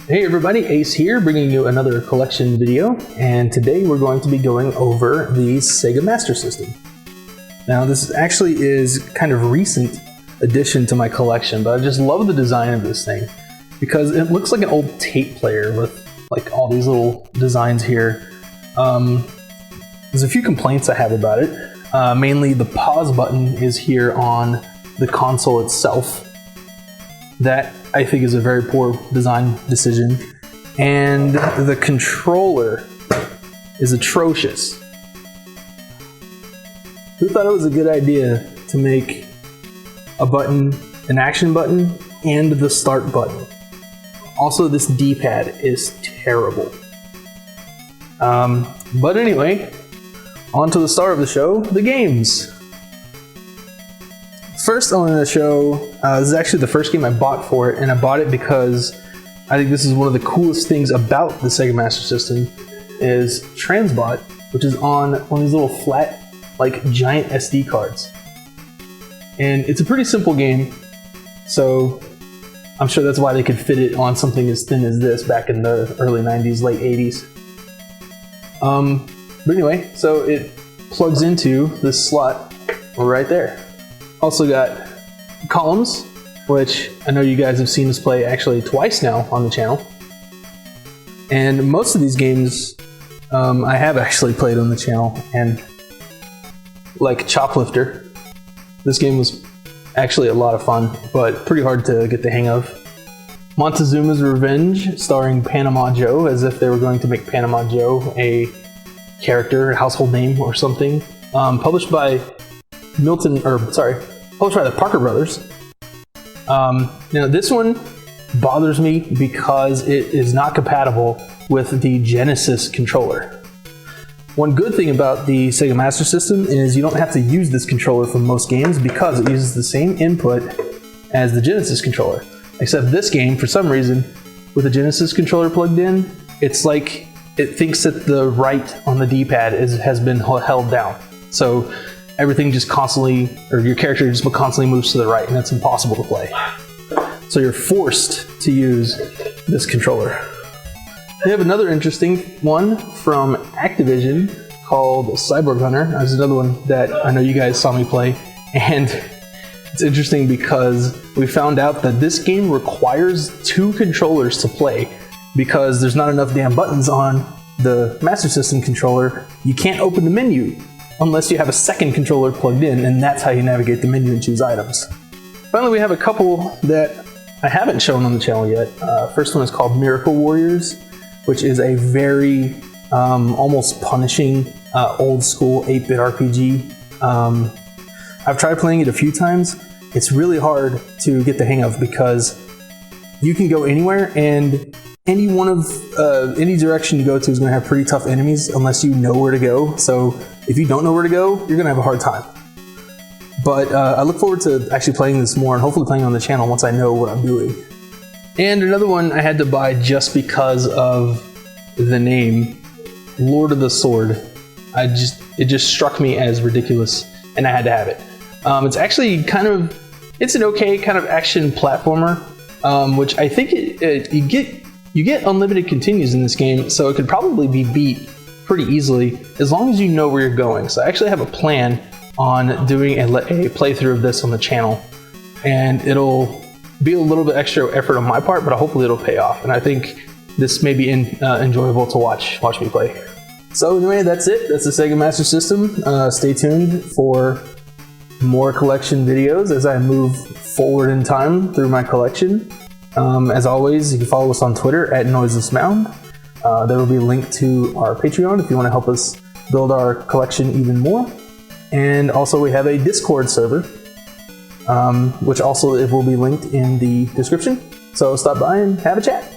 Hey everybody, Ace here, bringing you another collection video, and today we're going to be going over the Sega Master System. Now this actually is kind of recent addition to my collection, but I just love the design of this thing because it looks like an old tape player with like all these little designs here. There's a few complaints I have about it. Mainly the pause button is here on the console itself. That I think is a very poor design decision. And the controller is atrocious. Who thought it was a good idea to make a button, an action button, and the start button? Also, this D-pad is terrible. But anyway, on to the star of the show, the games. First I wanted to show, this is actually the first game I bought for it, and I bought it because I think this is one of the coolest things about the Sega Master System is Transbot, which is on one of these little flat, like giant SD cards. And it's a pretty simple game, so I'm sure that's why they could fit it on something as thin as this back in the early 90s, late 80s. But anyway, so it plugs into this slot right there. Also got columns, which I know you guys have seen us play actually twice now on the channel. And most of these games I have actually played on the channel, and like Choplifter, this game was actually a lot of fun, but pretty hard to get the hang of. Montezuma's Revenge, starring Panama Joe, as if they were going to make Panama Joe a character, a household name or something. Published by published by the Parker Brothers. Now this one bothers me because it is not compatible with the Genesis controller. One good thing about the Sega Master System is you don't have to use this controller for most games because it uses the same input as the Genesis controller. Except this game, for some reason, with the Genesis controller plugged in, it's like it thinks that the right on the D-pad has been held down. So everything just constantly, or your character just constantly moves to the right, and it's impossible to play. So you're forced to use this controller. We have another interesting one from Activision called Cyborg Hunter. There's another one that I know you guys saw me play, and it's interesting because we found out that this game requires 2 controllers to play because there's not enough damn buttons on the Master System controller. You can't open the menu unless you have a second controller plugged in, and that's how you navigate the menu and choose items. Finally, we have a couple that I haven't shown on the channel yet. First one is called Miracle Warriors, which is a very almost punishing old school 8-bit RPG. I've tried playing it a few times. It's really hard to get the hang of because you can go anywhere, and any direction you go to is going to have pretty tough enemies unless you know where to go. So if you don't know where to go, you're going to have a hard time. But I look forward to actually playing this more and hopefully playing on the channel once I know what I'm doing. And another one I had to buy just because of the name, Lord of the Sword. It just struck me as ridiculous, and I had to have it. It's actually it's an okay kind of action platformer, which I think you get unlimited continues in this game, so it could probably be beat pretty easily as long as you know where you're going. So I actually have a plan on doing a playthrough of this on the channel, and it'll be a little bit extra effort on my part, but hopefully it'll pay off, and I think this may be enjoyable to watch me play. So anyway, that's it. That's the Sega Master System. Stay tuned for more collection videos as I move forward in time through my collection. As always, you can follow us on Twitter at NoiselessMound. There will be a link to our Patreon if you want to help us build our collection even more. And also we have a Discord server, which also it will be linked in the description. So stop by and have a chat.